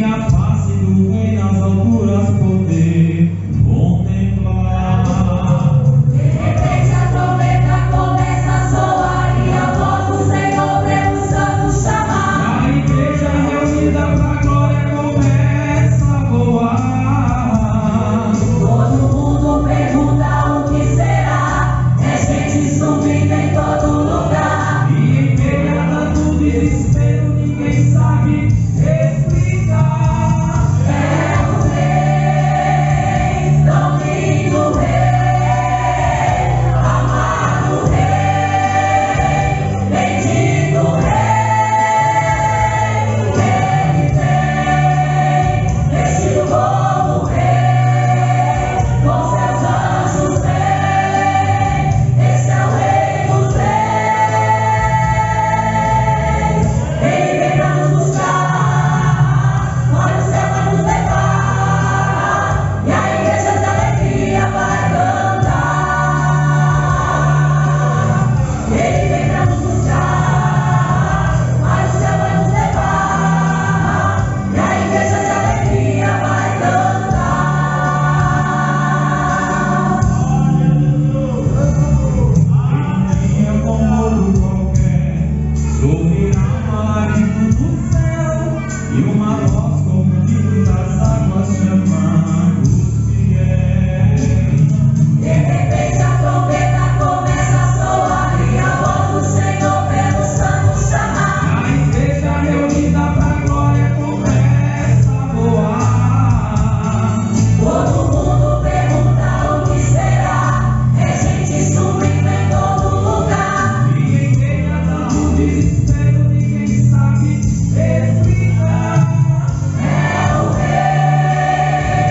e a face do Rei nas alturas poder contemplar. De repente a trombeta começa a soar e a voz do Senhor vê os santos chamar. A igreja reunida pra glória começa a voar. Todo mundo pergunta o que será, é gente subindo em todo lugar. E em meio a tanto desespero ninguém sabe explicar. É o Rei, tão lindo Rei, amado Rei, bendito Rei. Ele vem, vestido como Rei, com seus anjos vem. Esse é o Rei dos Reis. Ele vem pra nos buscar, olha o céu vai nos levar, e a igreja de alegria vai cantar. Ele vem pra nos buscar, olha o céu vai nos levar, e a igreja de alegria vai cantar. Em um dia como outro qualquer, sorrirá alarido do céu, e uma voz como de muitas águas chamando os fiéis. De repente a trombeta começa a soar e a voz do Senhor pelos santos chamar. A igreja reunida pra glória começa a voar. Todo mundo pergunta o que será, é gente subindo em todo lugar. E em meio a tanto desespero ninguém sabe explicar. É o Rei,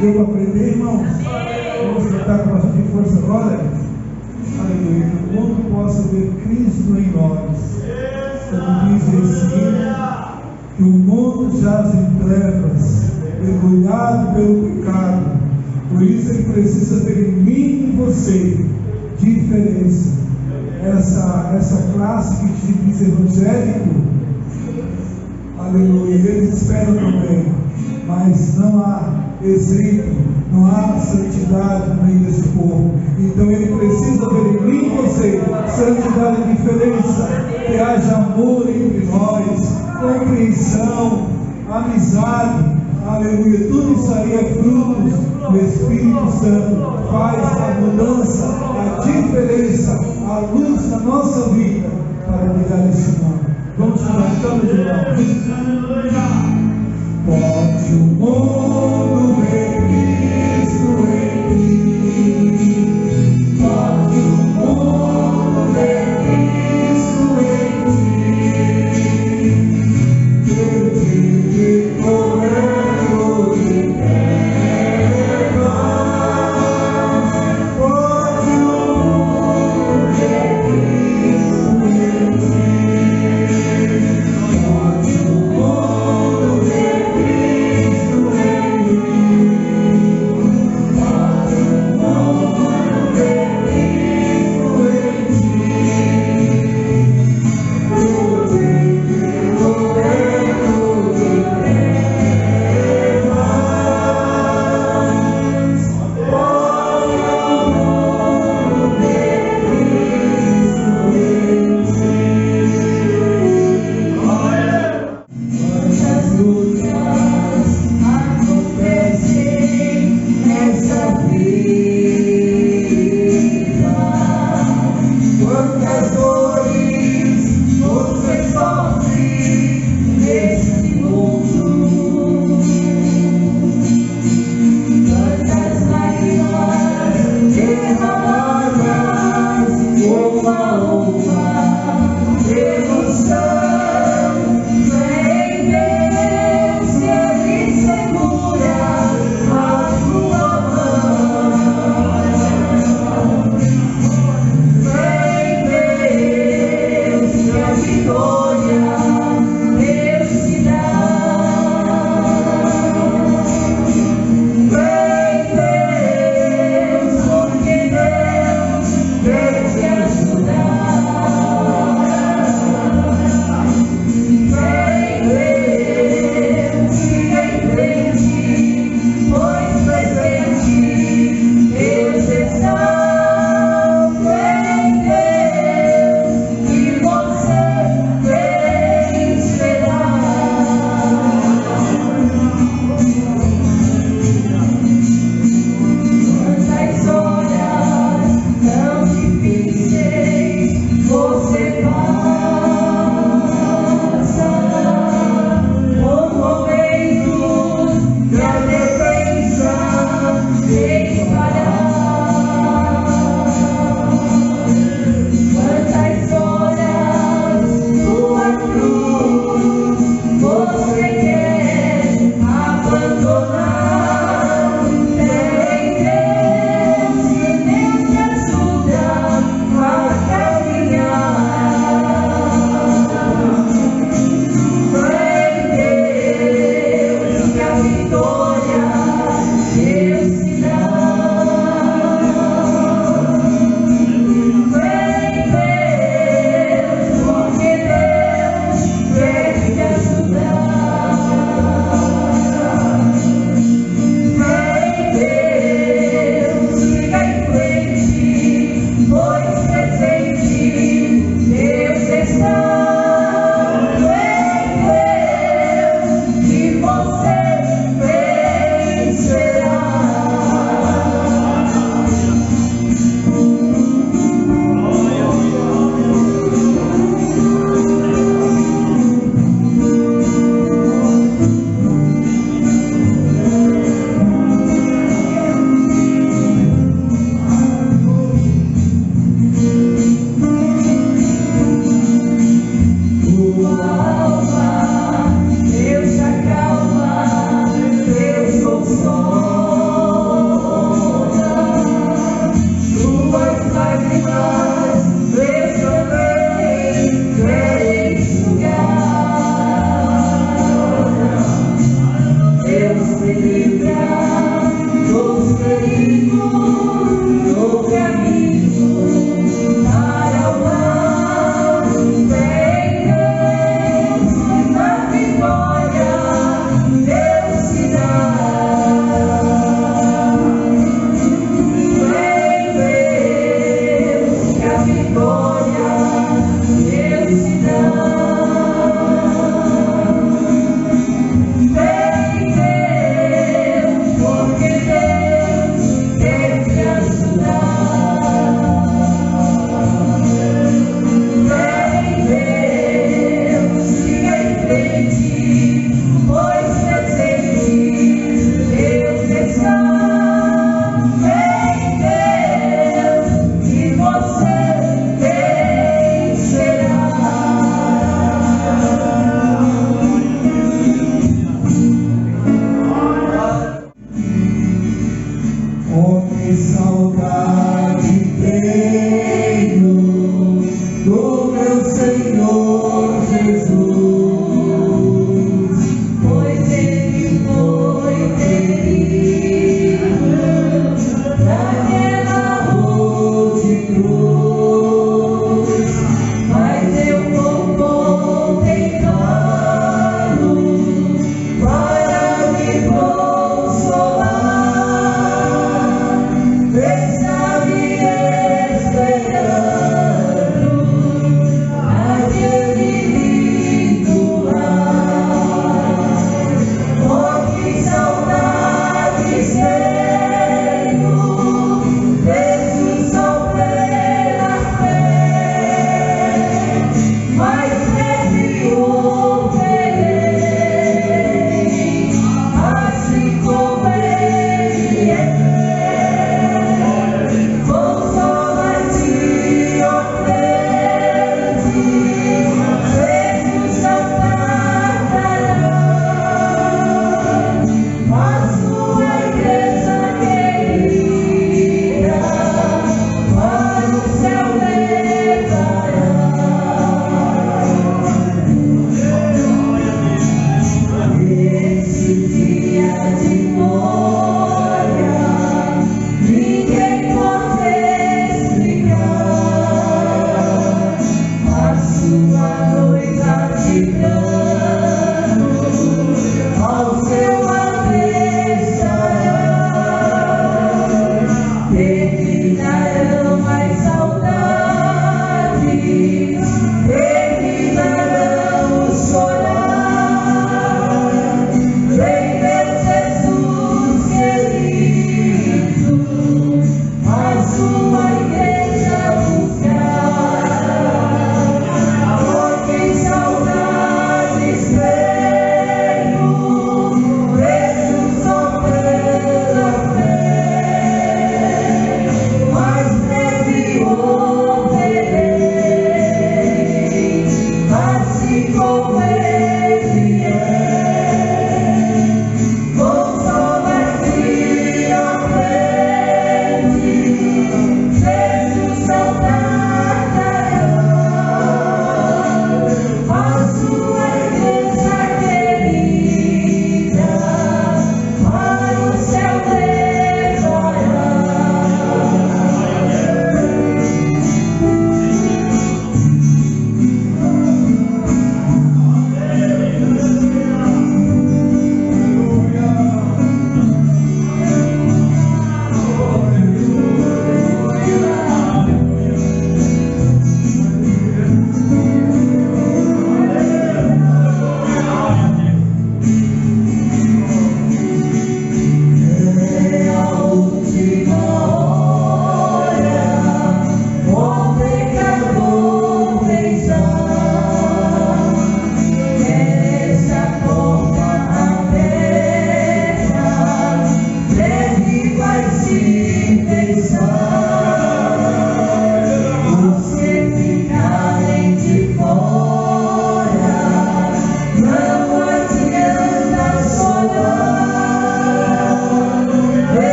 Deu para aprender, irmãos? Vamos cantar com bastante força agora? Aleluia. Que o mundo possa ver Cristo em nós. Como diz esse hino, que o mundo jaz em trevas, mergulhado pelo pecado. Por isso ele precisa ver em mim e em você diferença. Essa classe que se diz evangélico, aleluia, eles esperam também, mas não há exemplo, não há santidade no meio desse povo. Então ele precisa ver em mim e você santidade e diferença, que haja amor entre nós, compreensão, amizade, aleluia. Tudo isso aí é frutos do Espírito Santo. Faz a mudança, a diferença, a luz da nossa vida para brilhar esse mundo. Vamos cantando de novo. Pode o mundo ver Cristo em ti. Pode o mundo ver Cristo em ti. Eu te correndo de terra. Pode o mundo ver Cristo em ti. Pode o mundo ver Cristo em ti.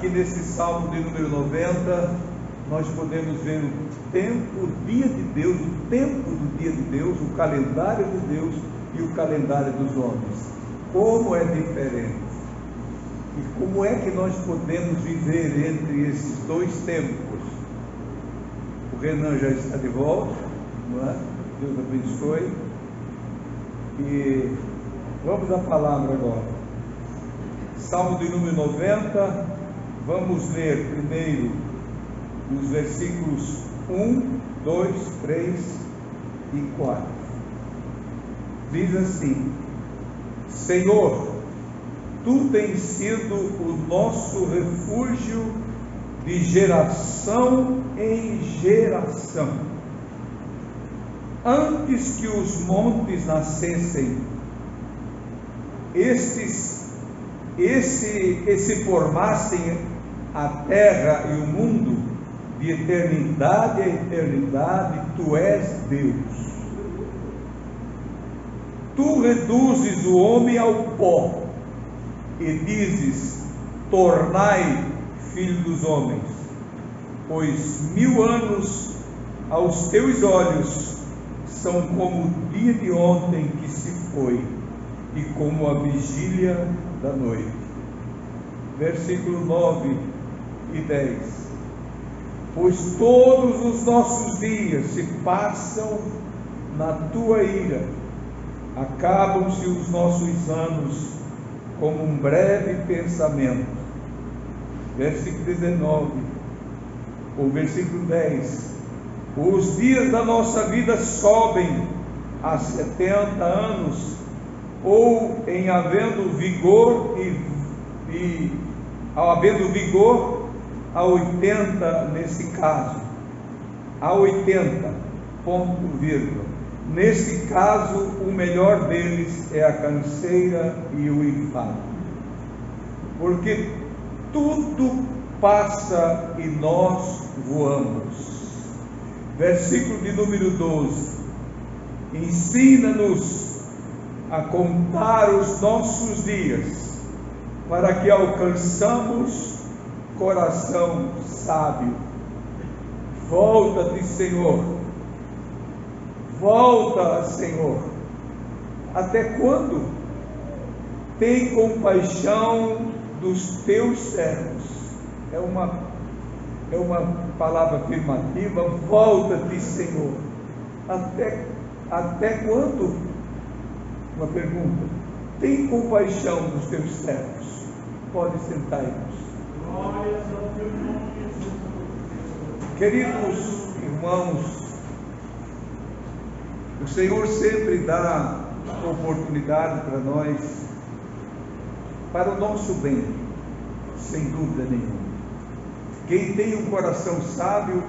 aqui nesse Salmo de número 90, nós podemos ver o tempo, o dia de Deus, o tempo do dia de Deus, o calendário de Deus e o calendário dos homens. Como é diferente. E como é que nós podemos viver entre esses dois tempos? O Renan já está de volta, não é? Deus abençoe. E vamos à palavra agora. Salmo de número 90, vamos ler primeiro os versículos 1, 2, 3 e 4. Diz assim: Senhor, Tu tens sido o nosso refúgio de geração em geração. Antes que os montes nascessem, se formassem a terra e o mundo, de eternidade a eternidade, Tu és Deus. Tu reduzes o homem ao pó e dizes: tornai filho dos homens, pois 1000 anos aos teus olhos são como o dia de ontem que se foi, e como a vigília da noite. Versículo 9 e 10. Pois todos os nossos dias se passam na tua ira, acabam-se os nossos anos como um breve pensamento. Versículo 19, ou versículo 10. Os dias da nossa vida sobem a 70 anos, ou em havendo vigor havendo vigor a 80 nesse caso, a 80, ponto, vírgula. Nesse caso, o melhor deles é a canseira e o enfado, porque tudo passa e nós voamos. Versículo de número 12. Ensina-nos a contar os nossos dias, para que alcançamos coração sábio. Volta-te, Senhor. Volta, Senhor. Até quando? Tem compaixão dos teus servos. É uma palavra afirmativa. Volta-te, Senhor. Até quando? Uma pergunta. Tem compaixão dos teus servos. Pode sentar-nos. Queridos irmãos, o Senhor sempre dá oportunidade para nós, para o nosso bem, sem dúvida nenhuma. Quem tem um coração sábio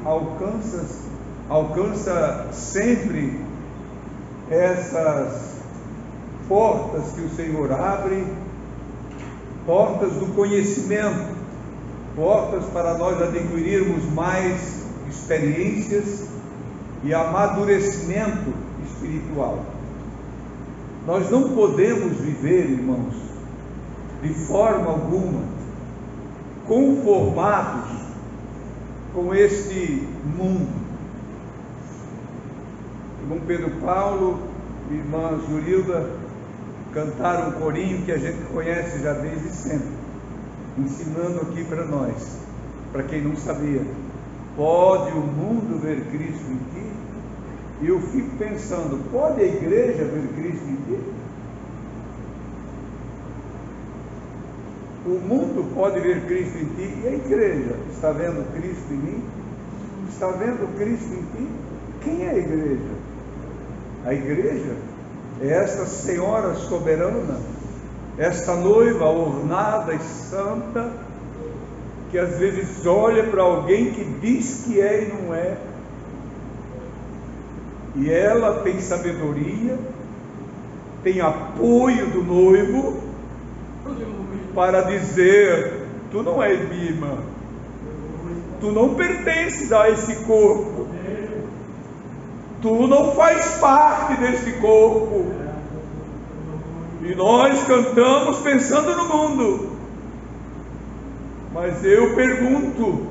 alcança sempre essas portas que o Senhor abre, portas do conhecimento, portas para nós adquirirmos mais experiências e amadurecimento espiritual. Nós não podemos viver, irmãos, de forma alguma conformados com este mundo. Irmão Pedro Paulo e irmã Zurilda cantaram um corinho que a gente conhece já desde sempre, ensinando aqui para nós, para quem não sabia: pode o mundo ver Cristo em ti? E eu fico pensando, pode a igreja ver Cristo em ti? O mundo pode ver Cristo em ti, e a igreja está vendo Cristo em mim? Está vendo Cristo em ti? Quem é a igreja? A igreja é esta Senhora soberana, esta noiva ornada e santa, que às vezes olha para alguém que diz que é e não é, e ela tem sabedoria, tem apoio do noivo para dizer: tu não és minha irmã, tu não pertences a esse corpo, tu não faz parte desse corpo. E nós cantamos pensando no mundo, Mas eu pergunto: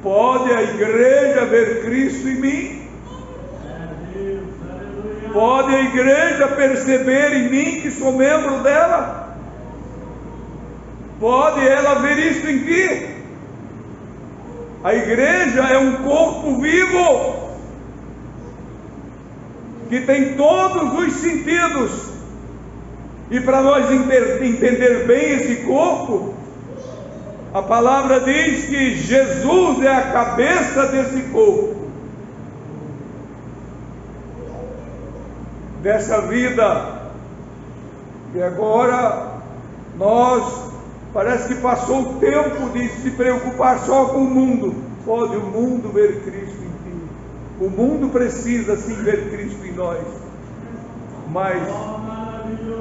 pode a igreja ver Cristo em mim? Pode a igreja perceber em mim que sou membro dela? Pode ela ver isso em ti? A igreja é um corpo vivo, que tem todos os sentidos. E para nós entender bem esse corpo, a palavra diz que Jesus é a cabeça desse corpo, dessa vida. E agora nós, parece que passou o tempo de se preocupar só com o mundo. Pode o mundo ver Cristo em ti? O mundo precisa sim ver Cristo em nós, mas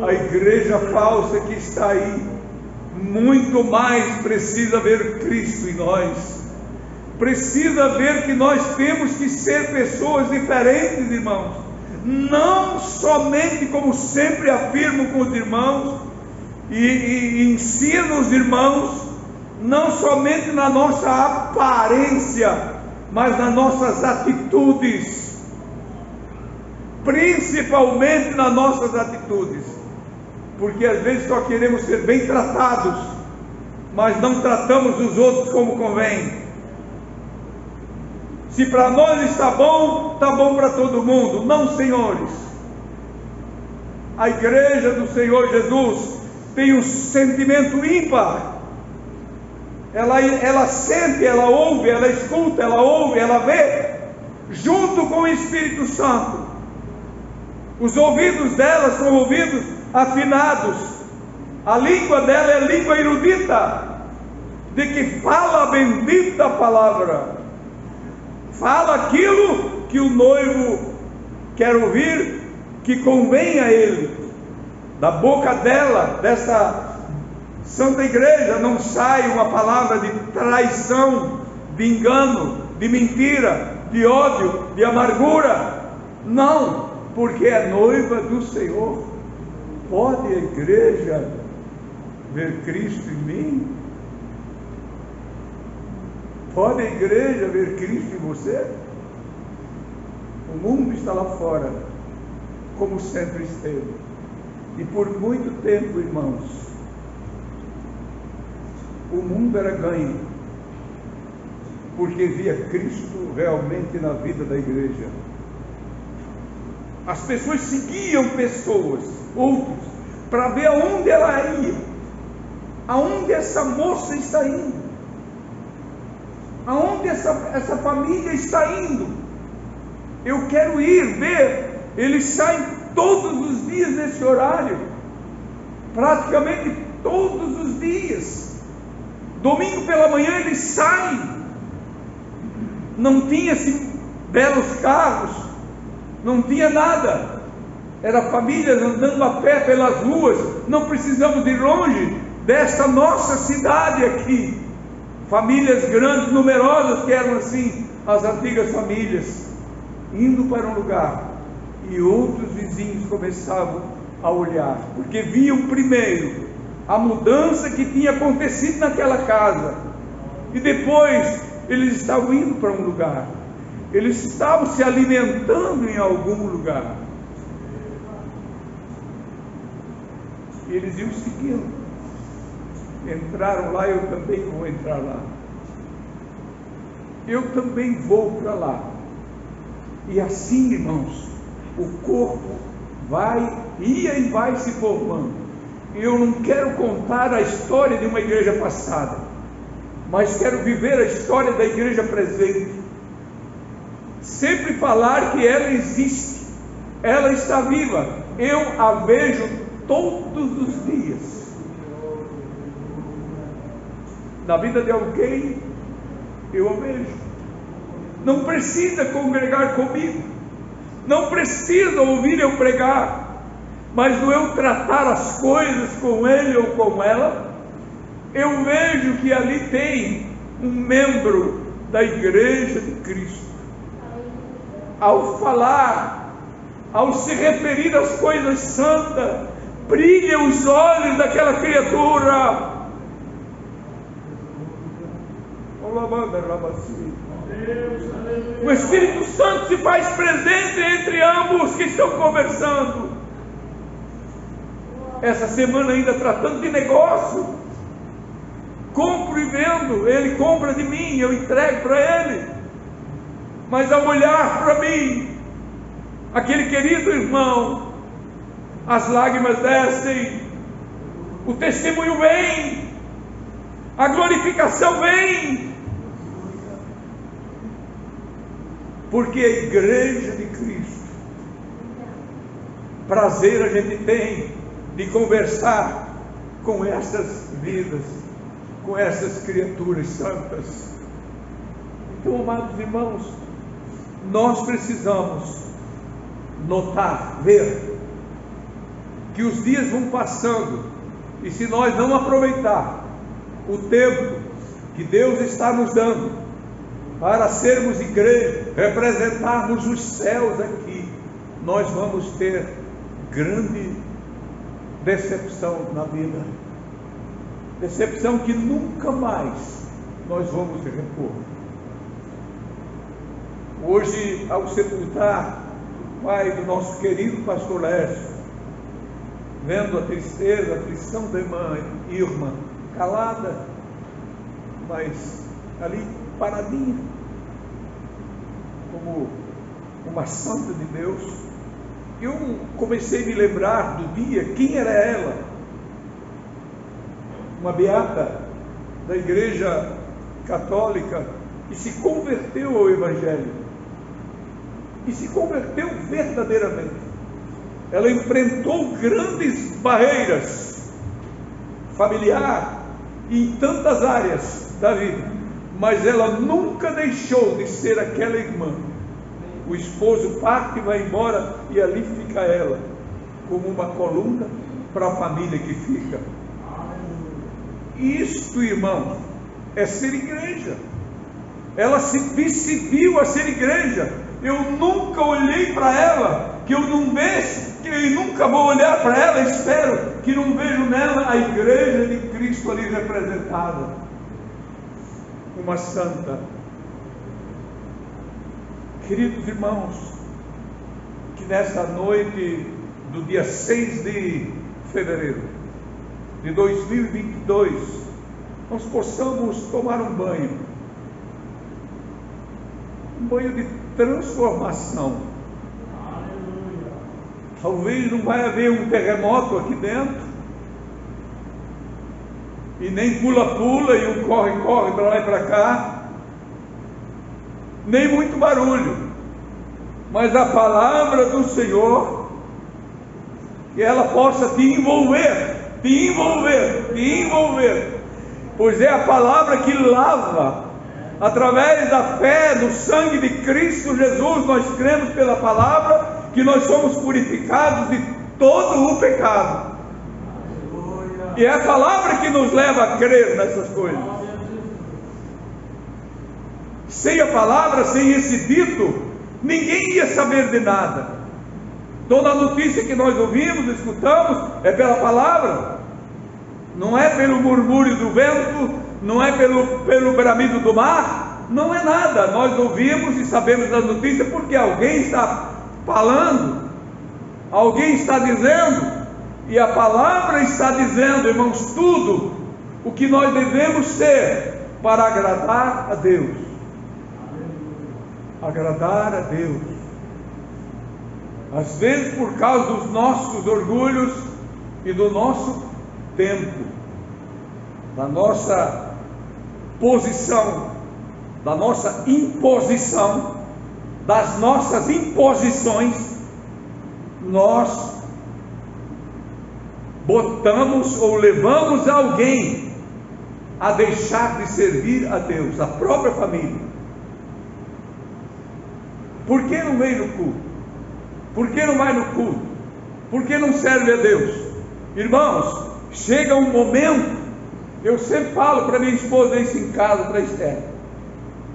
a igreja falsa que está aí muito mais precisa ver Cristo em nós. Precisa ver que nós temos que ser pessoas diferentes, irmãos. Não somente, como sempre afirmo com os irmãos e ensino os irmãos, não somente na nossa aparência, mas nas nossas atitudes. Principalmente nas nossas atitudes, porque às vezes só queremos ser bem tratados, mas não tratamos os outros como convém. Se para nós está bom para todo mundo. Não, senhores. A igreja do Senhor Jesus tem um sentimento ímpar. Ela sente, ela ouve, ela escuta, ela ouve, ela vê, junto com o Espírito Santo. Os ouvidos dela são ouvidos afinados. A língua dela é língua erudita, de que fala a bendita palavra. Fala aquilo que o noivo quer ouvir, que convém a ele. Da boca dela, dessa santa igreja, não sai uma palavra de traição, de engano, de mentira, de ódio, de amargura. Não, porque é noiva do Senhor. Pode a igreja ver Cristo em mim? Pode a igreja ver Cristo em você? O mundo está lá fora, como sempre esteve. E por muito tempo, irmãos, o mundo era ganho, porque via Cristo realmente na vida da igreja. As pessoas seguiam outros, para ver aonde ela ia, aonde essa moça está indo, aonde essa família está indo. Eu quero ir ver. Eles saem todos os dias nesse horário, praticamente todos os dias. Domingo pela manhã eles saem. Não tinha belos carros, não tinha nada. Era famílias andando a pé pelas ruas. Não precisamos ir longe desta nossa cidade aqui. Famílias grandes, numerosas, que eram assim as antigas famílias, indo para um lugar, e outros vizinhos começavam a olhar, porque viam primeiro a mudança que tinha acontecido naquela casa, e depois eles estavam indo para um lugar, eles estavam se alimentando em algum lugar, e eles iam seguindo. Entraram lá, eu também vou entrar lá. Eu também vou para lá. E assim, irmãos, o corpo ia e vai se formando. Eu não quero contar a história de uma igreja passada, mas quero viver a história da igreja presente. Sempre falar que ela existe, ela está viva. Eu a vejo todos os dias. Na vida de alguém, eu a vejo. Não precisa congregar comigo, não precisa ouvir eu pregar, mas no eu tratar as coisas com ele ou com ela, eu vejo que ali tem um membro da igreja de Cristo. Ao falar, ao se referir às coisas santas, brilham os olhos daquela criatura. O Espírito Santo se faz presente entre ambos que estão conversando. Essa semana ainda tratando de negócio, compro e vendo, ele compra de mim, eu entrego para ele, mas ao olhar para mim, aquele querido irmão, as lágrimas descem, o testemunho vem, a glorificação vem, porque a igreja de Cristo, prazer a gente tem de conversar com essas vidas, com essas criaturas santas. Então, amados irmãos, nós precisamos notar, ver que os dias vão passando, e se nós não aproveitar o tempo que Deus está nos dando para sermos igreja, representarmos os céus aqui, nós vamos ter grande decepção na vida, decepção que nunca mais nós vamos repor. Hoje, ao sepultar o pai do nosso querido pastor Lércio, vendo a tristeza, a aflição da irmã Irma, calada, mas ali paradinha, como uma santa de Deus, eu comecei a me lembrar do dia, quem era ela? Uma beata da igreja católica que se converteu ao Evangelho, e se converteu verdadeiramente. Ela enfrentou grandes barreiras, familiar, e em tantas áreas da vida, mas ela nunca deixou de ser aquela irmã. O esposo parte e vai embora, e ali fica ela, como uma coluna para a família que fica. Isto, irmão, é ser igreja. Ela se viu a ser igreja. Eu nunca olhei para ela, que eu não vejo, que eu nunca vou olhar para ela, espero que não vejo nela a igreja de Cristo ali representada, uma santa. Queridos irmãos, que nesta noite do dia 6 de fevereiro de 2022, nós possamos tomar um banho de transformação. Talvez não vai haver um terremoto aqui dentro, e nem pula-pula e um corre-corre para lá e para cá, nem muito barulho, mas a palavra do Senhor, que ela possa te envolver, pois é a palavra que lava. Através da fé no sangue de Cristo Jesus, nós cremos pela palavra que nós somos purificados de todo o pecado. E é a palavra que nos leva a crer nessas coisas. Sem a palavra, sem esse dito, ninguém ia saber de nada. Toda a notícia que nós ouvimos, escutamos, é pela palavra. Não é pelo murmúrio do vento, não é pelo bramido do mar, não é nada. Nós ouvimos e sabemos das notícias porque alguém está falando, alguém está dizendo, e a palavra está dizendo, irmãos, tudo o que nós devemos ser para agradar a Deus. Agradar a Deus. Às vezes, por causa dos nossos orgulhos e do nosso tempo, da nossa posição, da nossa imposição, das nossas imposições, nós botamos ou levamos alguém a deixar de servir a Deus, a própria família. Por que não vem no culto? Por que não vai no culto? Por que não serve a Deus? Irmãos, chega um momento, eu sempre falo para minha esposa isso em casa, para a Esther,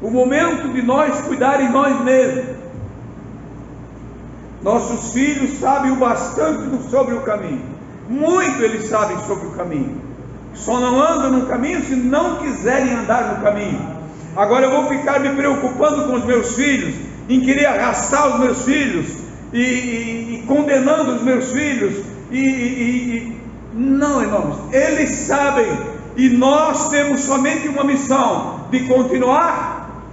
o momento de nós cuidar em nós mesmos. Nossos filhos sabem o bastante sobre o caminho, muito eles sabem sobre o caminho, só não andam no caminho se não quiserem andar no caminho. Agora eu vou ficar me preocupando com os meus filhos, em querer arrastar os meus filhos, e condenando os meus filhos, não, irmãos, eles sabem, e nós temos somente uma missão, de continuar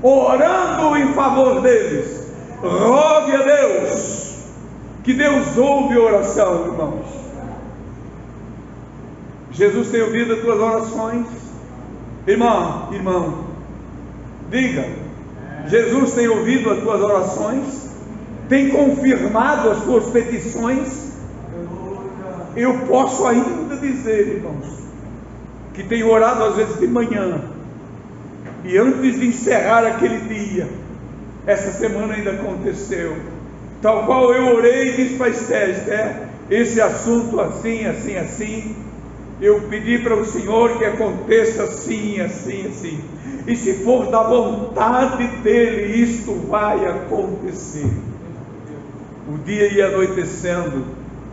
orando em favor deles. Rogue a Deus, que Deus ouve a oração, irmãos. Jesus tem ouvido as tuas orações, irmão, diga, Jesus tem ouvido as tuas orações, tem confirmado as tuas petições. Eu posso ainda dizer, irmãos, que tenho orado às vezes de manhã, e antes de encerrar aquele dia, essa semana ainda aconteceu, tal qual eu orei e disse para Esther, esse assunto assim, assim, assim, eu pedi para o Senhor que aconteça assim, assim, assim, e se for da vontade dEle, isto vai acontecer. O dia ia anoitecendo,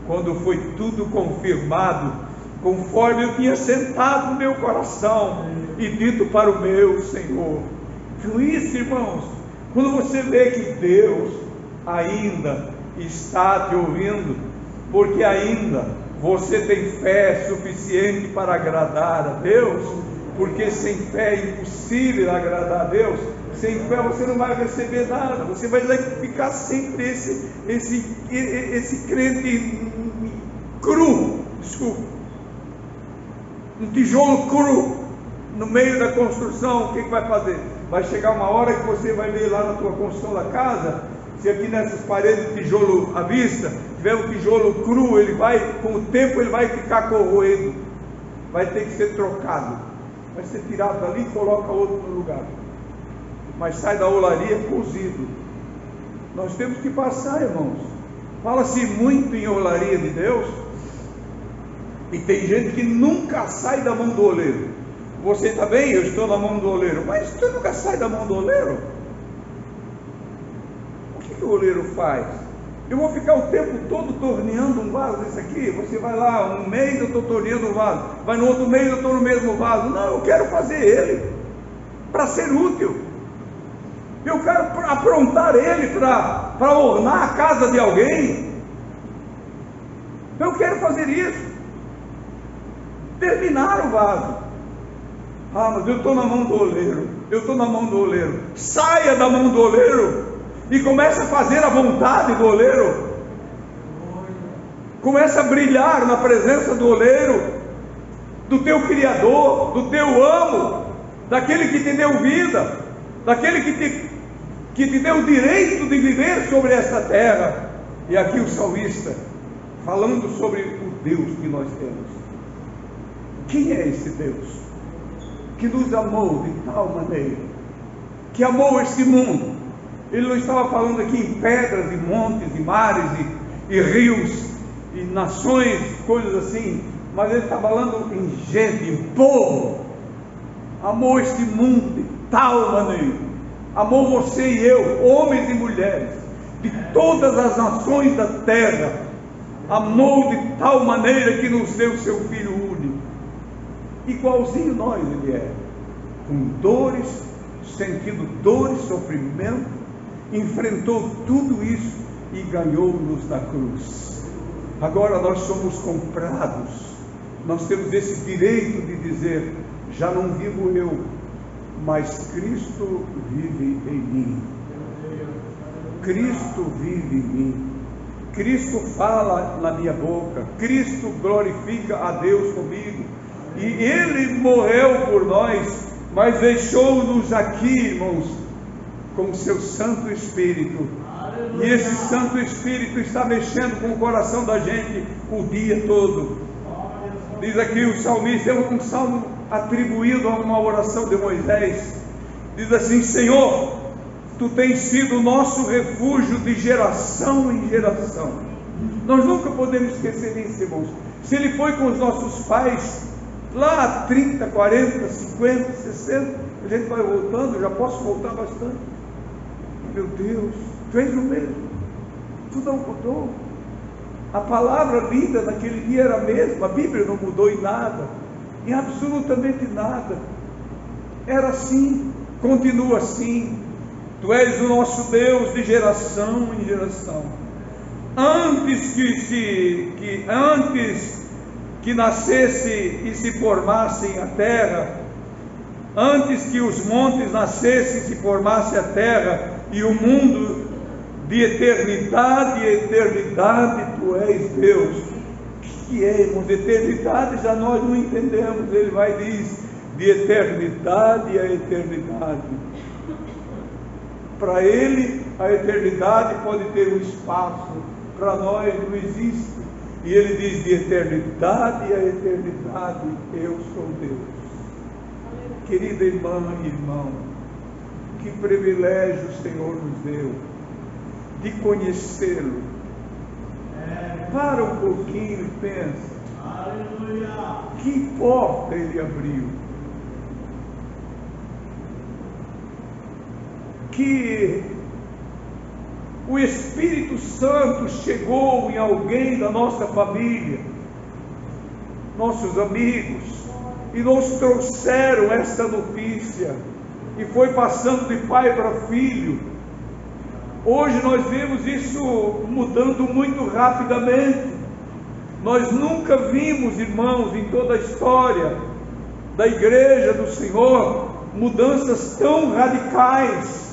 quando foi tudo confirmado, conforme eu tinha sentado no meu coração e dito para o meu Senhor. Então isso, irmãos, quando você vê que Deus ainda está te ouvindo, porque ainda você tem fé suficiente para agradar a Deus, porque sem fé é impossível agradar a Deus. Sem fé você não vai receber nada, você vai ficar sempre esse crente cru, desculpa, um tijolo cru no meio da construção. O que vai fazer? Vai chegar uma hora que você vai ver lá na tua construção da casa, se aqui nessas paredes de tijolo à vista tiver um tijolo cru, ele vai, com o tempo ele vai ficar corroído, vai ter que ser trocado, vai ser tirado dali e coloca outro no lugar, mas sai da olaria cozido. Nós temos que passar, irmãos. Fala-se muito em olaria de Deus, e tem gente que nunca sai da mão do oleiro. Você está bem? Eu estou na mão do oleiro, mas tu nunca sai da mão do oleiro. O que o oleiro faz? Eu vou ficar o tempo todo torneando um vaso desse aqui? Você vai lá, um mês eu estou torneando um vaso, vai no outro mês eu estou no mesmo vaso. Não, eu quero fazer ele para ser útil, eu quero aprontar ele para ornar a casa de alguém. Eu quero fazer isso, terminar o vaso. Ah, mas eu estou na mão do oleiro, eu estou na mão do oleiro. Saia da mão do oleiro e comece a fazer a vontade do oleiro. Comece a brilhar na presença do oleiro, do teu Criador, do teu amo, daquele que te deu vida, daquele que te deu o direito de viver sobre esta terra. E aqui o salmista, falando sobre o Deus que nós temos. Quem é esse Deus que nos amou de tal maneira, que amou este mundo? Ele não estava falando aqui em pedras, e montes, e mares, e rios, e nações, coisas assim, mas ele está falando em gente, em povo. Amou este mundo de tal maneira, amou você e eu, homens e mulheres, de todas as nações da terra, amou de tal maneira que nos deu seu Filho único, igualzinho nós ele é, com dores, sentindo dores, sofrimento, enfrentou tudo isso e ganhou-nos na cruz. Agora nós somos comprados, nós temos esse direito de dizer: já não vivo eu, mas Cristo vive em mim. Cristo vive em mim. Cristo fala na minha boca. Cristo glorifica a Deus comigo. E Ele morreu por nós, mas deixou-nos aqui, irmãos, com o seu Santo Espírito. E esse Santo Espírito está mexendo com o coração da gente o dia todo. Diz aqui o salmista, é um salmo atribuído a uma oração de Moisés. Diz assim: Senhor, Tu tens sido o nosso refúgio de geração em geração. Nós nunca podemos esquecer disso, irmãos. Se Ele foi com os nossos pais lá há 30, 40, 50, 60, a gente vai voltando, eu já posso voltar bastante. Meu Deus, Tu és o mesmo, Tu não mudou. A palavra lida naquele dia era a mesma, a Bíblia não mudou em nada, em absolutamente nada. Era assim, continua assim. Tu és o nosso Deus de geração em geração. Antes que nascesse e se formassem a terra, antes que os montes nascessem e se formasse a terra e o mundo, de eternidade em eternidade tu és Deus. O que é, irmãos? Eternidade já nós não entendemos. Ele vai e diz, de eternidade a eternidade. Para ele a eternidade pode ter um espaço, para nós não existe. E ele diz, de eternidade a eternidade eu sou Deus. Querida irmã e irmão, que privilégio o Senhor nos deu de conhecê-lo. Para um pouquinho e pensa, que porta ele abriu, que o Espírito Santo chegou em alguém da nossa família, nossos amigos, e nos trouxeram esta notícia, e foi passando de pai para filho. Hoje nós vemos isso mudando muito rapidamente. Nós nunca vimos, irmãos, em toda a história da igreja do Senhor, mudanças tão radicais.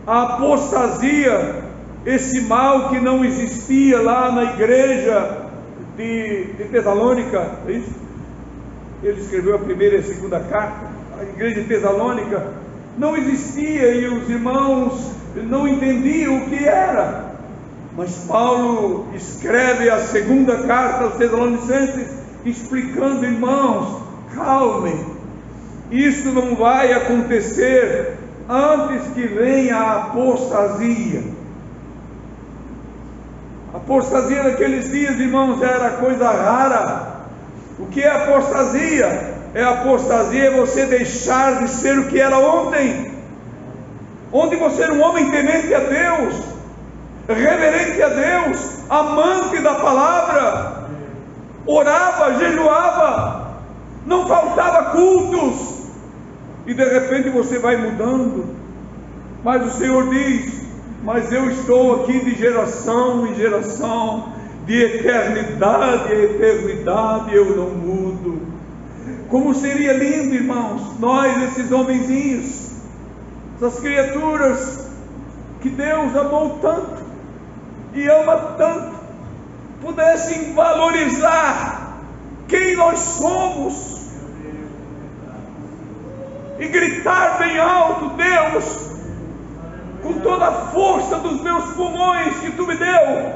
A apostasia, esse mal que não existia lá na igreja de Tessalônica, é isso? Ele escreveu a primeira e a segunda carta. A igreja de Tessalônica não existia e os irmãos não entendiam o que era. Mas Paulo escreve a segunda carta aos Tessalonicenses, explicando, irmãos, calmem, isso não vai acontecer antes que venha a apostasia. A apostasia naqueles dias, irmãos, era coisa rara. O que é apostasia? Apostasia é você deixar de ser o que era ontem. Onde você era um homem temente a Deus, reverente a Deus, amante da palavra, orava, jejuava, não faltava cultos, e de repente você vai mudando. Mas o Senhor diz, mas eu estou aqui de geração em geração, de eternidade a eternidade eu não mudo. Como seria lindo, irmãos, nós, esses homenzinhos, essas criaturas que Deus amou tanto e ama tanto, pudessem valorizar quem nós somos e gritar bem alto: Deus, com toda a força dos meus pulmões que tu me deu,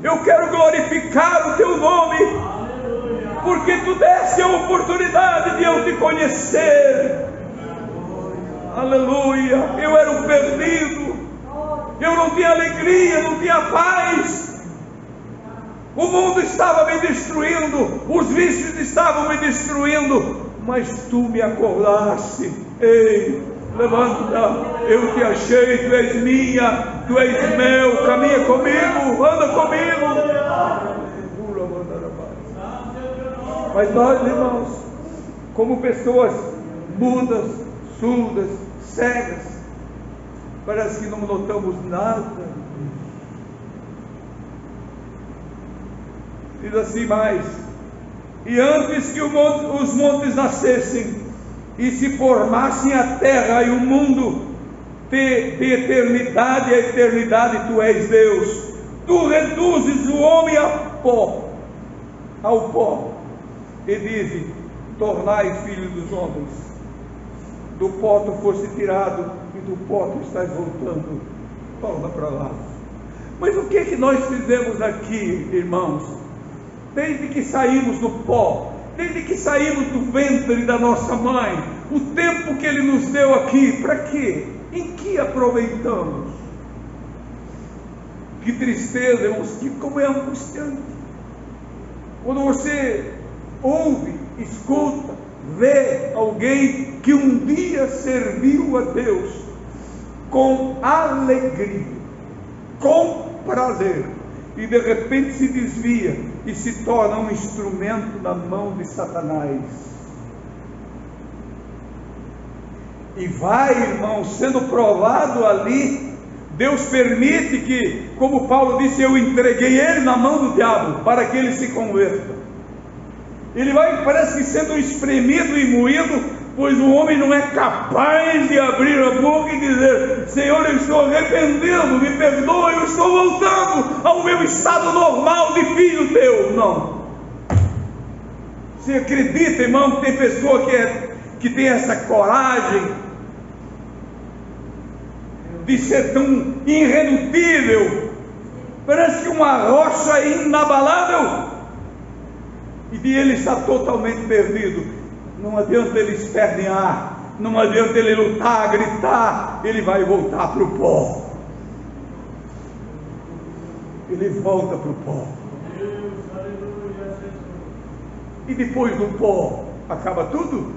eu quero glorificar o teu nome, porque tu deste a oportunidade de eu te conhecer. Aleluia. Eu era um perdido, eu não tinha alegria, não tinha paz, o mundo estava me destruindo, os vícios estavam me destruindo, mas tu me acordaste. Ei, levanta, eu te achei, tu és minha, tu és meu, caminha comigo, anda comigo. Mas nós, irmãos, como pessoas mudas, surdas, cegas, parece que não notamos nada. Diz assim mais: e antes que os montes nascessem e se formassem a terra e o mundo, de eternidade a eternidade tu és Deus. Tu reduzes o homem ao pó, e diz: tornai filho dos homens. Do pó tu foste tirado, e do pó tu estás voltando. Torna para lá. Mas o que é que nós fizemos aqui, irmãos? Desde que saímos do pó, desde que saímos do ventre da nossa mãe, o tempo que Ele nos deu aqui, para quê? Em que aproveitamos? Que tristeza, irmãos, como é angustiante quando você ouve, escuta, vê alguém que um dia serviu a Deus com alegria, com prazer, e de repente se desvia e se torna um instrumento na mão de Satanás. E vai, irmão, sendo provado ali. Deus permite que, como Paulo disse, eu entreguei ele na mão do diabo, para que ele se converta. Ele vai, parece que sendo espremido e moído, pois o homem não é capaz de abrir a boca e dizer: Senhor, eu estou arrependendo, me perdoa, eu estou voltando ao meu estado normal de filho teu. Não. Você acredita, irmão, que tem pessoa que tem essa coragem de ser tão irredutível, parece que uma rocha inabalável, e de ele está totalmente perdido. Não adianta ele espernear, não adianta ele lutar, gritar, ele vai voltar para o pó. Ele volta para o pó. E depois do pó, acaba tudo?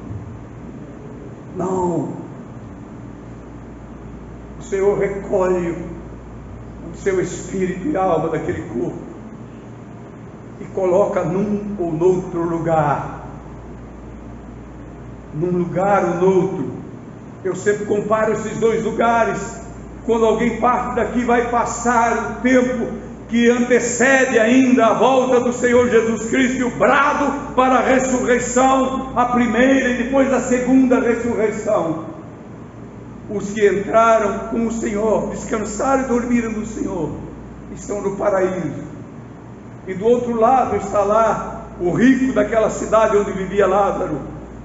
Não. O Senhor recolhe o seu espírito e alma daquele corpo e coloca num ou noutro lugar. Num lugar ou noutro. Eu sempre comparo esses dois lugares. Quando alguém parte daqui, vai passar o tempo que antecede ainda a volta do Senhor Jesus Cristo e o brado para a ressurreição, a primeira e depois a segunda ressurreição. Os que entraram com o Senhor, descansaram e dormiram no Senhor, estão no paraíso. E do outro lado está lá o rico daquela cidade onde vivia Lázaro,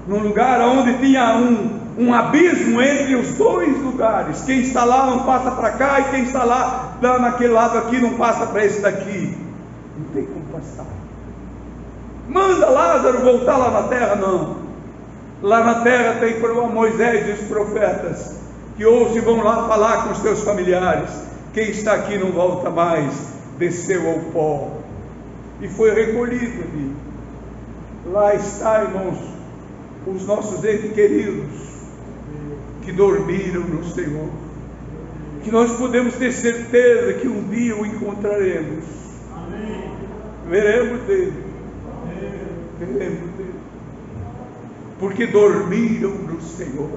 num lugar onde tinha um abismo entre os dois lugares. Quem está lá não passa para cá, e quem está lá naquele lado aqui não passa para esse daqui. Não tem como passar. Manda Lázaro voltar lá na terra? Não. Lá na terra tem Moisés e os profetas, que hoje vão lá falar com os teus familiares. Quem está aqui não volta mais, desceu ao pó e foi recolhido ali. Lá está, irmãos, os nossos entes queridos que dormiram no Senhor, que nós podemos ter certeza que um dia o encontraremos. Amém. Veremos dele. Veremos dele, porque dormiram no Senhor.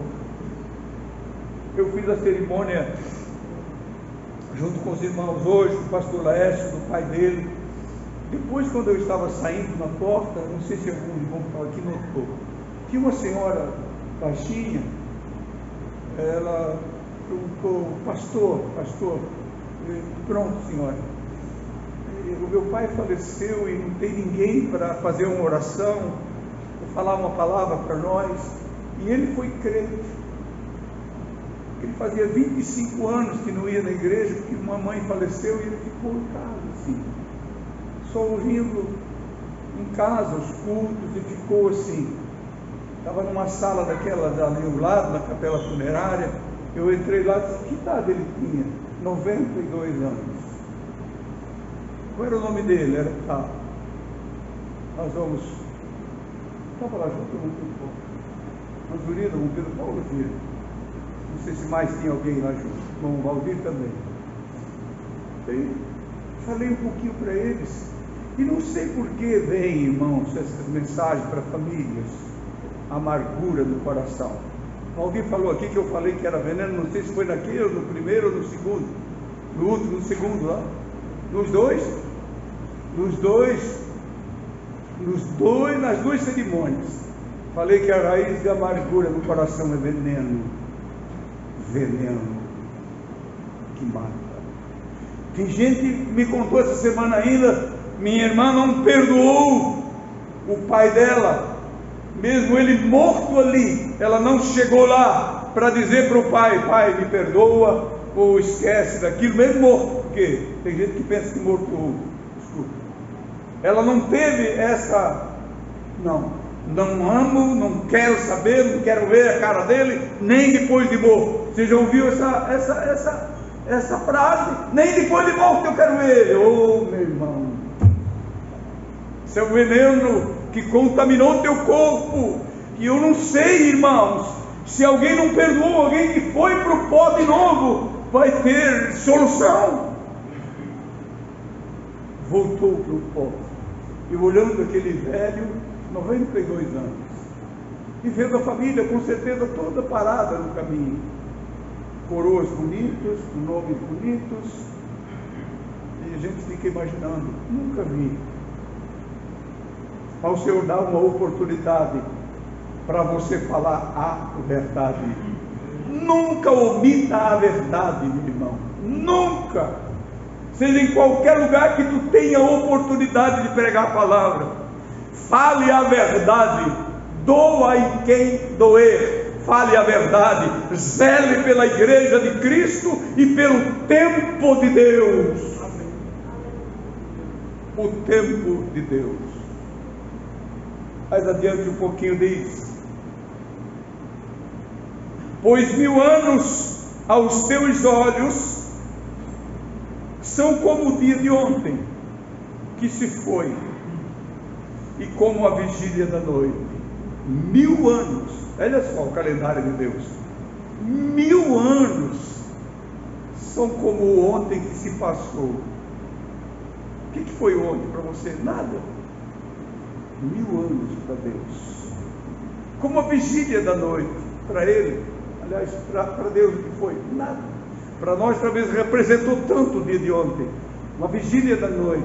Eu fiz a cerimônia junto com os irmãos hoje, o pastor Laércio, do pai dele. Depois, quando eu estava saindo na porta, não sei se algum irmão estava aqui, notou, tinha uma senhora baixinha. Ela perguntou: pastor, pronto, senhora, o meu pai faleceu e não tem ninguém para fazer uma oração, para falar uma palavra para nós. E ele foi crente. Ele fazia 25 anos que não ia na igreja, porque uma mãe faleceu e ele ficou em casa, assim, só ouvindo em casa os cultos, e ficou assim. Estava numa sala daquelas ali ao lado, na capela funerária. Eu entrei lá e disse: que idade ele tinha? 92 anos. Qual era o nome dele? Era tal. Nós vamos. Estava lá junto com o Pedro Paulo. Nós unidos com o Pedro Paulo Filho. Não sei se mais tinha alguém lá junto. Com o Valdir também. E falei um pouquinho para eles. E não sei por que vem, irmãos, essas mensagens para famílias. Amargura do coração. Alguém falou aqui que eu falei que era veneno, não sei se foi naquele, no primeiro ou no segundo, no último, no segundo lá, nos dois, nas duas cerimônias, falei que a raiz de amargura do coração é veneno que mata. Tem gente que me contou essa semana ainda, minha irmã não perdoou o pai dela. Mesmo ele morto ali, ela não chegou lá para dizer para o pai: pai, me perdoa, ou esquece daquilo, mesmo morto, porque tem gente que pensa que morto, desculpa. Ela não teve essa, não amo, não quero saber, não quero ver a cara dele, nem depois de morto. Você já ouviu essa frase? Nem depois de morto eu quero ver ele. Oh, meu irmão, isso é um veneno que contaminou teu corpo. E eu não sei, irmãos, se alguém não perdoou, alguém que foi para o pó de novo, vai ter solução. Voltou para o pó. E olhando aquele velho, 92 anos, e vendo a família com certeza toda parada no caminho. Coroas bonitas, nomes bonitos, e a gente fica imaginando, nunca vi. Ao Senhor dar uma oportunidade para você falar a verdade. Nunca omita a verdade, meu irmão. Nunca. Seja em qualquer lugar que tu tenha oportunidade de pregar a palavra, fale a verdade. Doa em quem doer. Fale a verdade. Zele pela igreja de Cristo e pelo tempo de Deus. O tempo de Deus. Mais adiante um pouquinho diz: pois 1000 anos aos teus olhos são como o dia de ontem que se foi, e como a vigília da noite. 1000 anos, olha só o calendário de Deus. 1000 anos são como o ontem que se passou. O que foi ontem para você? Nada. 1000 anos para Deus, como a vigília da noite para Ele. Aliás, para Deus o que foi? Nada. Para nós talvez representou tanto o dia de ontem. Uma vigília da noite.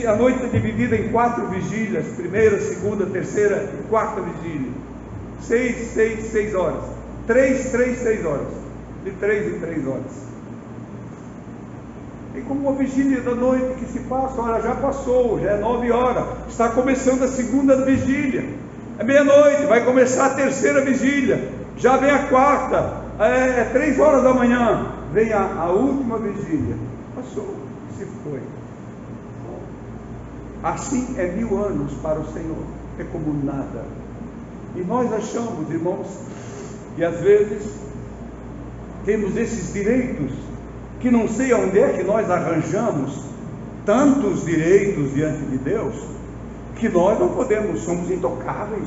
A noite é dividida em 4 vigílias: primeira, segunda, terceira e quarta vigília. 6 horas. 3 horas. De 3 em 3 horas. E como uma vigília da noite que se passa, olha, já passou, já é 9 horas, está começando a segunda vigília, é meia-noite, vai começar a terceira vigília, já vem a quarta, é 3 horas da manhã, vem a última vigília, passou, se foi. Assim é 1000 anos para o Senhor, é como nada. E nós achamos, irmãos, que às vezes temos esses direitos, que não sei onde é que nós arranjamos tantos direitos diante de Deus, que nós não podemos, somos intocáveis,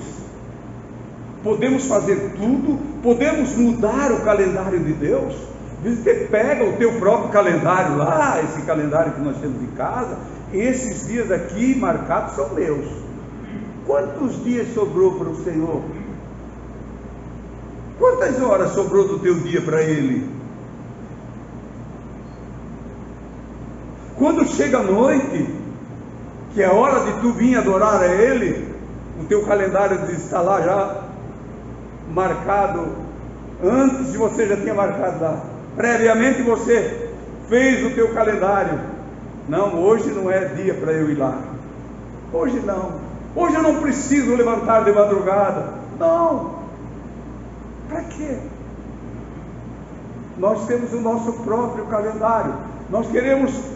podemos fazer tudo, podemos mudar o calendário de Deus. Você pega o teu próprio calendário lá, esse calendário que nós temos em casa, esses dias aqui marcados são meus. Quantos dias sobrou para o Senhor? Quantas horas sobrou do teu dia para Ele? Quando chega a noite, que é hora de tu vir adorar a Ele, o teu calendário está lá já marcado, antes de você já tinha marcado lá, previamente você fez o teu calendário. Não, hoje não é dia para eu ir lá, hoje não, hoje eu não preciso levantar de madrugada. Não, para quê? Nós temos o nosso próprio calendário, nós queremos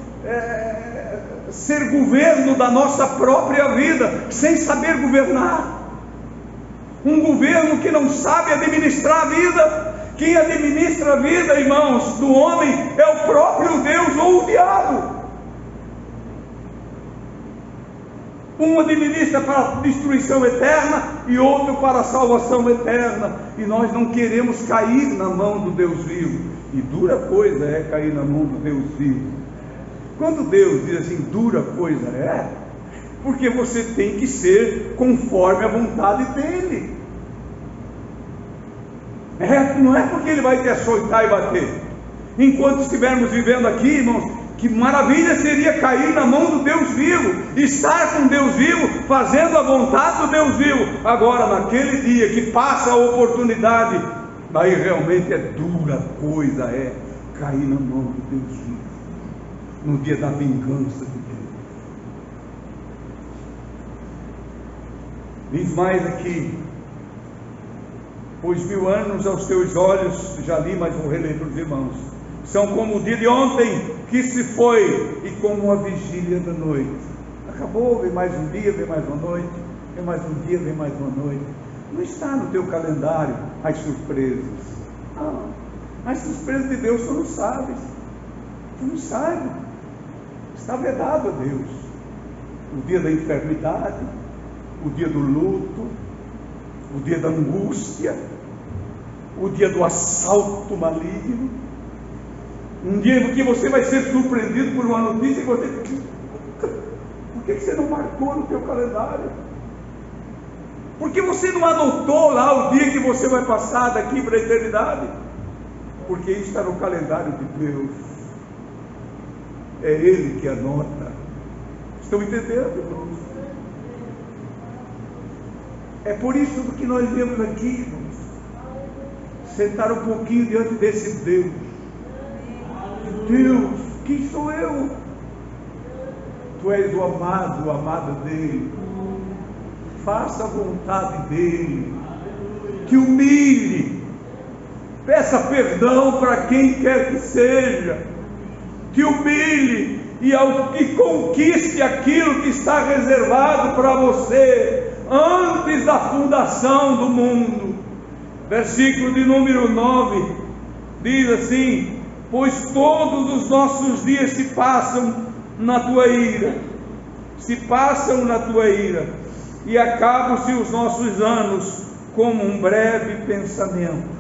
ser governo da nossa própria vida, sem saber governar. Um governo que não sabe administrar a vida. Quem administra a vida, irmãos, do homem é o próprio Deus ou o diabo. Um administra para a destruição eterna e outro para a salvação eterna. E nós não queremos cair na mão do Deus vivo. E dura coisa é cair na mão do Deus vivo. Quando Deus diz assim, dura coisa é, porque você tem que ser conforme a vontade dEle. Não é porque Ele vai te açoitar e bater. Enquanto estivermos vivendo aqui, irmãos, que maravilha seria cair na mão do Deus vivo, estar com Deus vivo, fazendo a vontade do Deus vivo. Agora, naquele dia que passa a oportunidade, aí realmente é dura coisa é cair na mão do Deus vivo, no dia da vingança de Deus. Diz mais aqui: pois 1000 anos aos teus olhos, já li, mas vou reler para os irmãos, são como o dia de ontem que se foi, e como a vigília da noite. Acabou, vem mais um dia, vem mais uma noite, vem mais um dia, vem mais uma noite. Não está no teu calendário as surpresas. Não, as surpresas de Deus tu não sabes. Tu não sabe. Está vedado a Deus. O dia da enfermidade, o dia do luto, o dia da angústia, o dia do assalto maligno, um dia em que você vai ser surpreendido por uma notícia e você, por que você não marcou no teu calendário? Porque você não anotou lá o dia que você vai passar daqui para a eternidade? Porque isso está no calendário de Deus. É Ele que anota. Estão entendendo, irmãos? É por isso que nós viemos aqui, irmãos, sentar um pouquinho diante desse Deus. Deus, quem sou eu? Tu és o amado dele. Faça a vontade dele. Que humilhe. Peça perdão para quem quer que seja. Que humilhe e conquiste aquilo que está reservado para você antes da fundação do mundo. Versículo de número 9 diz assim: pois todos os nossos dias se passam na tua ira, e acabam-se os nossos anos como um breve pensamento.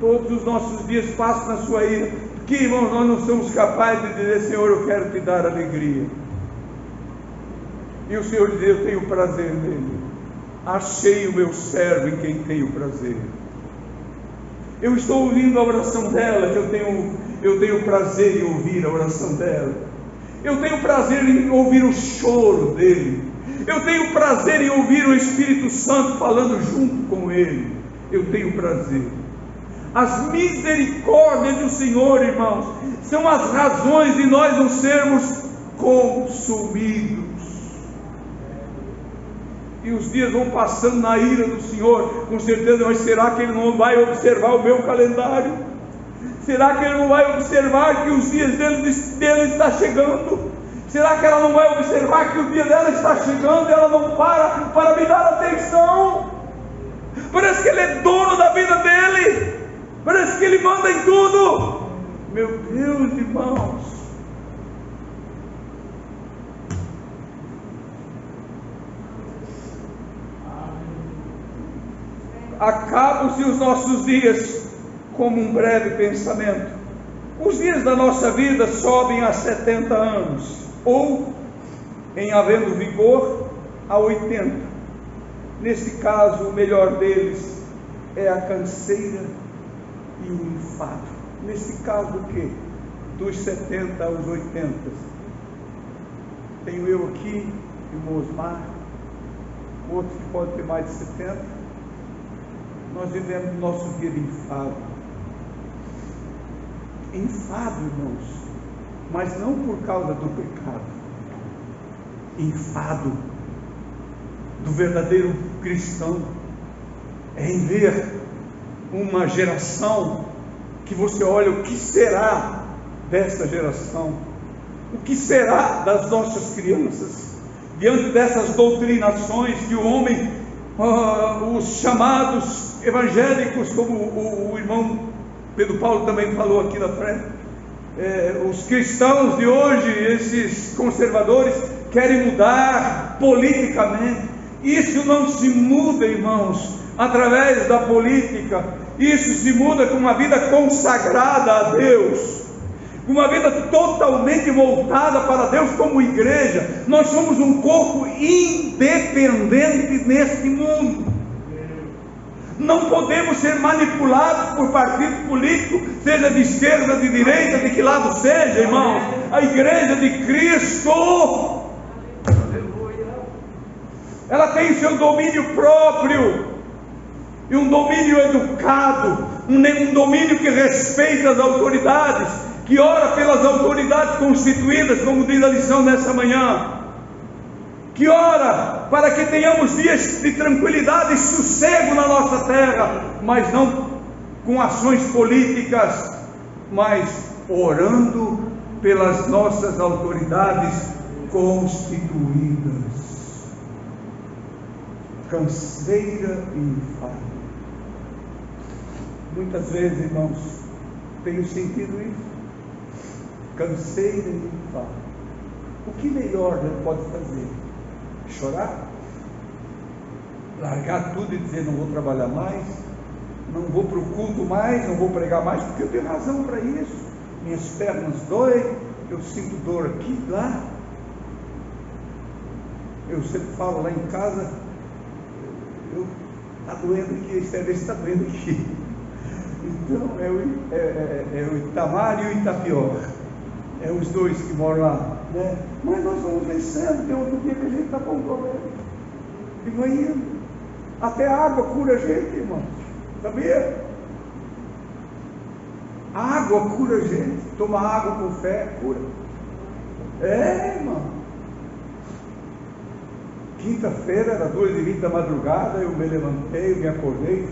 Todos os nossos dias passam na sua ira, porque, irmãos, nós não somos capazes de dizer: Senhor, eu quero te dar alegria. E o Senhor diz: eu tenho prazer nele. Achei o meu servo em quem tenho prazer. Eu estou ouvindo a oração dela, eu tenho prazer em ouvir a oração dela. Eu tenho prazer em ouvir o choro dele. Eu tenho prazer em ouvir o Espírito Santo falando junto com ele. Eu tenho prazer. As misericórdias do Senhor, irmãos, são as razões de nós não sermos consumidos. E os dias vão passando na ira do Senhor, com certeza. Mas será que Ele não vai observar o meu calendário? Será que Ele não vai observar que os dias dele está chegando? Será que ela não vai observar que o dia dela está chegando e ela não para me dar atenção? Parece que Ele é dono da vida dele, parece que Ele manda em tudo. Meu Deus, irmãos, acabam-se os nossos dias como um breve pensamento. Os dias da nossa vida sobem a 70 anos, ou, em havendo vigor, a 80. Neste caso, o melhor deles é a canseira e o enfado. Neste caso, o quê? Dos 70 aos 80. Tenho eu aqui, irmão Osmar, outro que pode ter mais de 70. Nós vivemos o nosso dia de enfado. Enfado, irmãos, mas não por causa do pecado. Enfado do verdadeiro cristão é em ver uma geração que você olha: o que será dessa geração? O que será das nossas crianças diante dessas doutrinações que o homem, os chamados evangélicos, como o irmão Pedro Paulo também falou aqui na frente, os cristãos de hoje, esses conservadores, querem mudar politicamente. Isso não se muda, irmãos, através da política. Isso se muda com uma vida consagrada a Deus, uma vida totalmente voltada para Deus como igreja. Nós somos um corpo independente neste mundo. Não podemos ser manipulados por partido político, seja de esquerda, de direita, de que lado seja, irmãos. A igreja de Cristo, ela tem seu domínio próprio, e um domínio educado, um domínio que respeita as autoridades, que ora pelas autoridades constituídas, como diz a lição dessa manhã, que ora para que tenhamos dias de tranquilidade e sossego na nossa terra, mas não com ações políticas, mas orando pelas nossas autoridades constituídas. Canseira e enfado. Muitas vezes, irmãos, tenho sentido isso. Canseira e enfado. O que melhor a gente pode fazer? Chorar? Largar tudo e dizer: não vou trabalhar mais, não vou para o culto mais, não vou pregar mais, porque eu tenho razão para isso. Minhas pernas doem, eu sinto dor aqui e lá. Eu sempre falo lá em casa, está doendo aqui, esse está doendo aqui. Então é o Itamar e o Itapior, é os dois que moram lá, né? Mas nós vamos vencendo. Tem outro dia que a gente está com um problema e vai indo. Até a água cura a gente, irmão, sabia? A água cura a gente. Toma água com fé, cura. Irmão. Quinta-feira, era 2h20 da madrugada, eu me levantei, eu me acordei.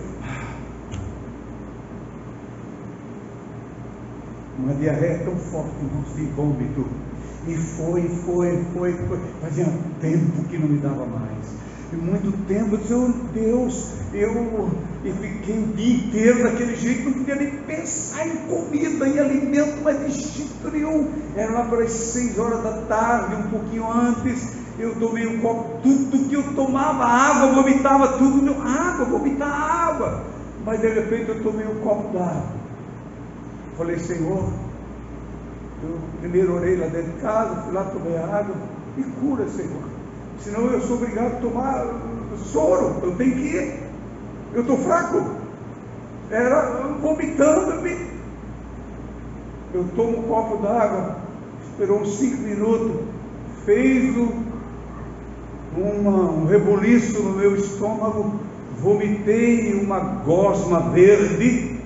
Uma diarreia tão forte, irmãos, de vômito. E foi. Fazia tempo que não me dava mais. E muito tempo, eu disse, oh Deus, eu fiquei o dia inteiro daquele jeito, não podia nem pensar em comida, em alimento, mas de jeito nenhum. Era lá para as 6 horas da tarde, um pouquinho antes, eu tomei um copo, tudo que eu tomava, água, vomitava tudo, vomitava água. Mas de repente eu tomei um copo d'água. Falei, Senhor, eu primeiro orei lá dentro de casa, fui lá, tomei água, e cura, Senhor. Senão eu sou obrigado a tomar soro, eu tenho que ir, eu estou fraco. Era vomitando-me. Eu tomo um copo d'água, esperou uns 5 minutos, fez um reboliço no meu estômago, vomitei uma gosma verde,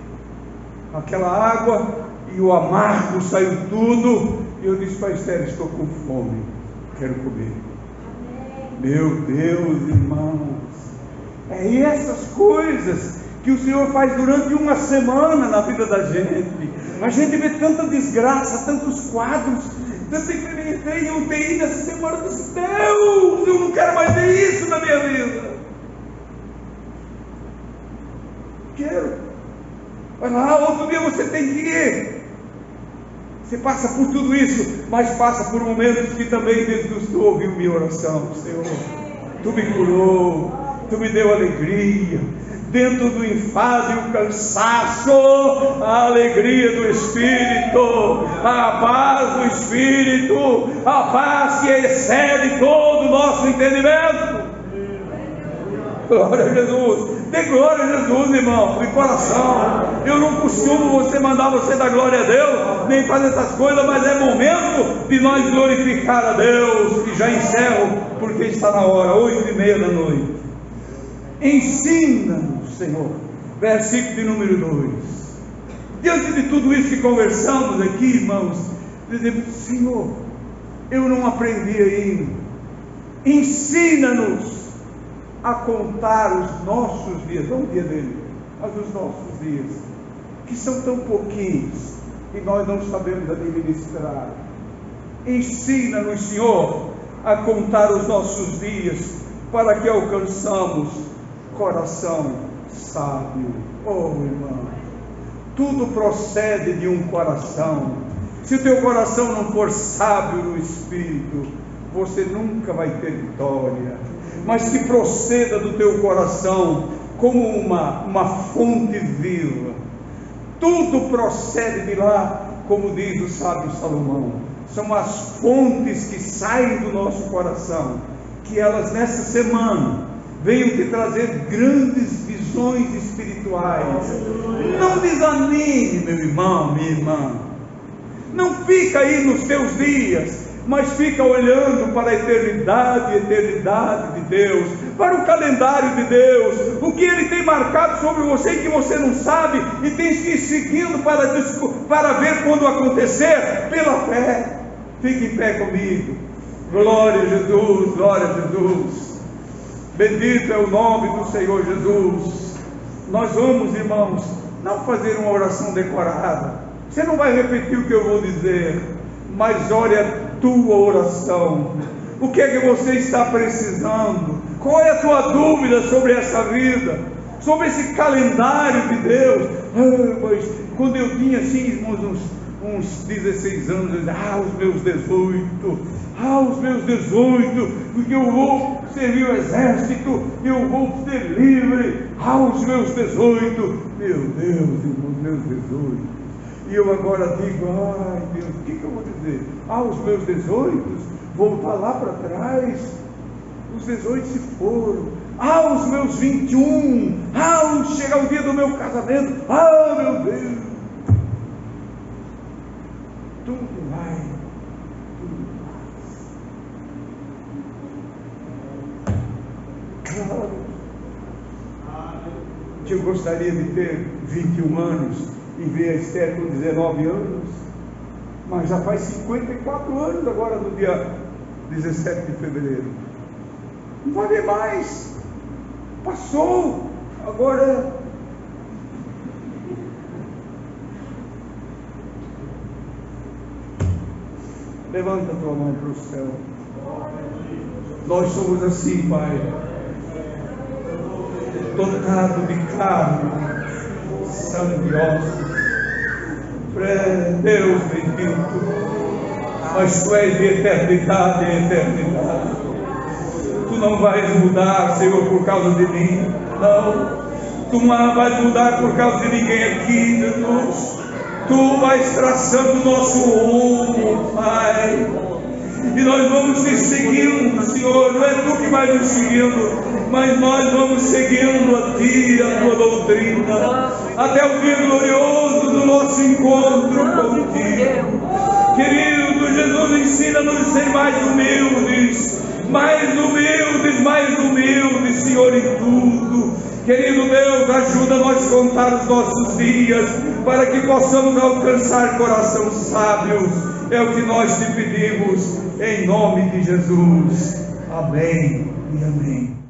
aquela água, e o amargo saiu tudo, e eu disse para a Esther, estou com fome, quero comer. Meu Deus, irmãos, é essas coisas que o Senhor faz durante uma semana na vida da gente. A gente vê tanta desgraça, tantos quadros, tanta enfermidade em UTI nessa semana. Eu disse, Deus, eu não quero mais ver isso na minha vida. Quero. Vai lá, outro dia você tem que ir. Você passa por tudo isso, mas passa por momentos que também Deus ouviu minha oração. Senhor, Tu me curou, Tu me deu alegria, dentro do enfado e o cansaço, a alegria do Espírito, a paz do Espírito, a paz que excede todo o nosso entendimento. Glória a Jesus. Dê glória a Jesus, irmão, de coração. Eu não costumo mandar você dar glória a Deus, nem fazer essas coisas, mas é momento de nós glorificar a Deus. E já encerro, porque está na hora, 8h30 da noite. Ensina-nos, Senhor. Versículo de número 2. Diante de tudo isso que conversamos aqui, irmãos, dizemos, Senhor, eu não aprendi ainda. Ensina-nos a contar os nossos dias, não o dia dele, mas os nossos dias, que são tão pouquinhos e nós não sabemos administrar. Ensina-nos, Senhor, a contar os nossos dias, para que alcançamos coração sábio. Oh, irmão, tudo procede de um coração. Se o teu coração não for sábio no Espírito, você nunca vai ter vitória. Mas que proceda do teu coração como uma fonte viva. Tudo procede de lá, como diz o sábio Salomão. São as fontes que saem do nosso coração, que elas nessa semana venham te trazer grandes visões espirituais. Não desanime, meu irmão, minha irmã. Não fica aí nos teus dias, mas fica olhando para a eternidade de Deus, para o calendário de Deus, o que Ele tem marcado sobre você e que você não sabe, e tem que ir seguindo para ver quando acontecer, pela fé. Fique em pé comigo. Glória a Jesus, glória a Jesus. Bendito é o nome do Senhor Jesus. Nós vamos, irmãos, não fazer uma oração decorada. Você não vai repetir o que eu vou dizer, mas ore a tua oração. O que é que você está precisando? Qual é a tua dúvida sobre essa vida? Sobre esse calendário de Deus? Mas quando eu tinha assim, irmãos, uns 16 anos, eu dizia, os meus 18, porque eu vou servir o exército, eu vou ser livre, os meus 18, meu Deus, irmãos, meus 18. E eu agora digo, Deus, o que eu vou dizer? Os meus 18, voltar lá para trás, os 18 se foram, aos meus 21, ao chegar o dia do meu casamento, meu Deus, tudo vai. Claro, eu gostaria de ter 21 anos e ver a Esther com 19 anos, mas já faz 54 anos agora, no dia 17 de fevereiro. Não vai ver mais, passou, agora levanta a tua mão para o céu. Nós somos assim, Pai, dotado de carne, sangue e ossos. Deus bendito, mas Tu és de eternidade em eternidade. Tu não vais mudar, Senhor, por causa de mim, não. Tu não vais mudar por causa de ninguém aqui, Jesus. Tu vais traçando o nosso rumo, Pai, e nós vamos te seguindo, Senhor. Não é Tu que vai nos seguindo, mas nós vamos seguindo a Ti, a Tua doutrina, até o dia glorioso do nosso encontro contigo. Querido Jesus, ensina-nos a ser mais humildes, Senhor, em tudo. Querido Deus, ajuda nós a contar os nossos dias, para que possamos alcançar coração sábios. É o que nós te pedimos, em nome de Jesus. Amém e amém.